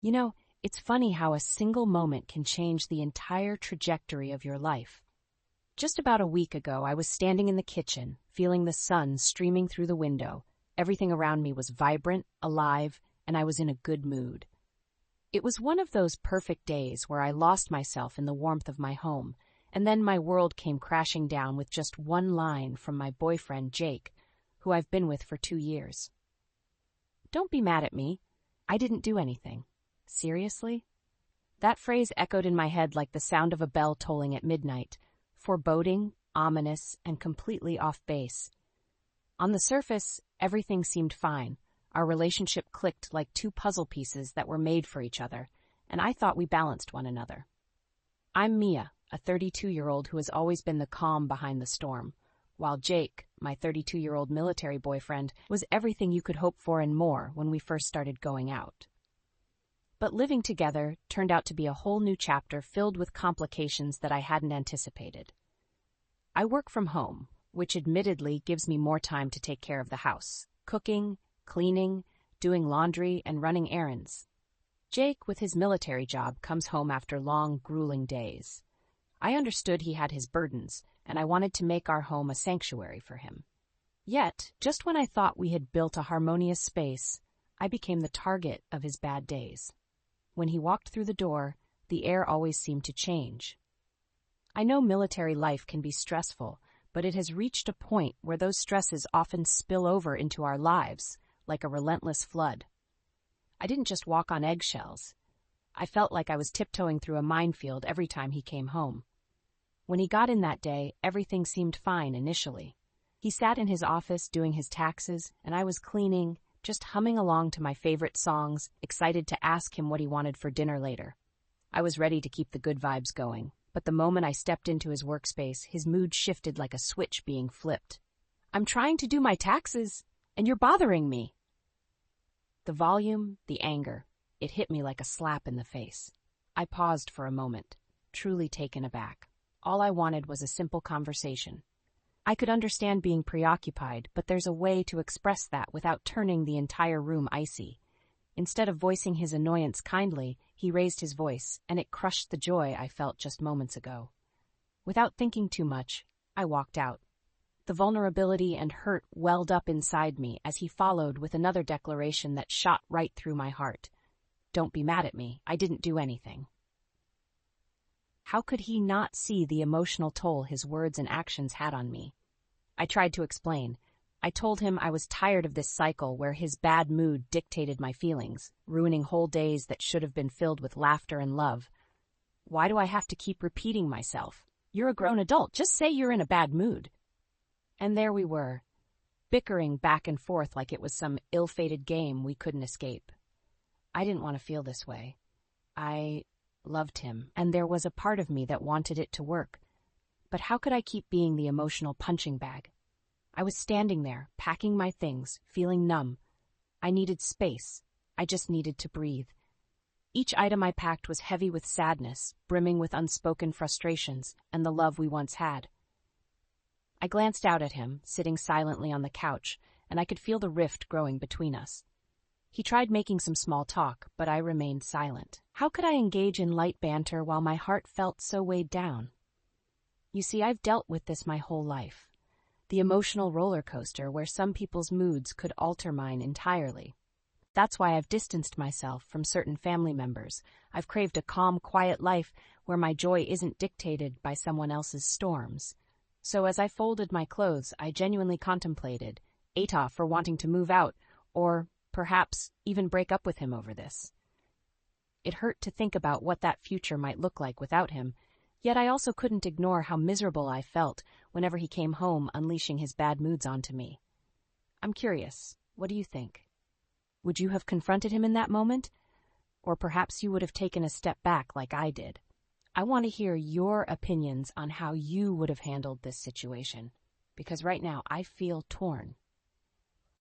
You know, it's funny how a single moment can change the entire trajectory of your life. Just about a week ago, I was standing in the kitchen, feeling the sun streaming through the window. Everything around me was vibrant, alive, and I was in a good mood. It was one of those perfect days where I lost myself in the warmth of my home, and then my world came crashing down with just one line from my boyfriend, Jake, who I've been with for 2 years. "Don't be mad at me. I didn't do anything." Seriously? That phrase echoed in my head like the sound of a bell tolling at midnight, foreboding, ominous, and completely off base. On the surface, everything seemed fine. Our relationship clicked like two puzzle pieces that were made for each other, and I thought we balanced one another. I'm Mia, a 32-year-old who has always been the calm behind the storm, while Jake, my 32-year-old military boyfriend, was everything you could hope for and more when we first started going out. But living together turned out to be a whole new chapter filled with complications that I hadn't anticipated. I work from home, which admittedly gives me more time to take care of the house, cooking, cleaning, doing laundry, and running errands. Jake, with his military job, comes home after long, grueling days. I understood he had his burdens, and I wanted to make our home a sanctuary for him. Yet, just when I thought we had built a harmonious space, I became the target of his bad days. When he walked through the door, the air always seemed to change. I know military life can be stressful, but it has reached a point where those stresses often spill over into our lives, like a relentless flood. I didn't just walk on eggshells. I felt like I was tiptoeing through a minefield every time he came home. When he got in that day, everything seemed fine initially. He sat in his office doing his taxes, and I was cleaning, just humming along to my favorite songs, excited to ask him what he wanted for dinner later. I was ready to keep the good vibes going, but the moment I stepped into his workspace, his mood shifted like a switch being flipped. "I'm trying to do my taxes, and you're bothering me." The volume, the anger, it hit me like a slap in the face. I paused for a moment, truly taken aback. All I wanted was a simple conversation. I could understand being preoccupied, but there's a way to express that without turning the entire room icy. Instead of voicing his annoyance kindly, he raised his voice, and it crushed the joy I felt just moments ago. Without thinking too much, I walked out. The vulnerability and hurt welled up inside me as he followed with another declaration that shot right through my heart. "Don't be mad at me. I didn't do anything." How could he not see the emotional toll his words and actions had on me? I tried to explain. I told him I was tired of this cycle where his bad mood dictated my feelings, ruining whole days that should have been filled with laughter and love. Why do I have to keep repeating myself? You're a grown adult. Just say you're in a bad mood. And there we were, bickering back and forth like it was some ill-fated game we couldn't escape. I didn't want to feel this way. I loved him, and there was a part of me that wanted it to work. But how could I keep being the emotional punching bag? I was standing there, packing my things, feeling numb. I needed space. I just needed to breathe. Each item I packed was heavy with sadness, brimming with unspoken frustrations, and the love we once had. I glanced out at him, sitting silently on the couch, and I could feel the rift growing between us. He tried making some small talk, but I remained silent. How could I engage in light banter while my heart felt so weighed down? You see, I've dealt with this my whole life. The emotional roller coaster where some people's moods could alter mine entirely. That's why I've distanced myself from certain family members. I've craved a calm, quiet life where my joy isn't dictated by someone else's storms. So as I folded my clothes, I genuinely contemplated AITA for wanting to move out, or perhaps even break up with him over this. It hurt to think about what that future might look like without him, yet I also couldn't ignore how miserable I felt whenever he came home unleashing his bad moods onto me. I'm curious, what do you think? Would you have confronted him in that moment? Or perhaps you would have taken a step back like I did? I want to hear your opinions on how you would have handled this situation, because right now I feel torn.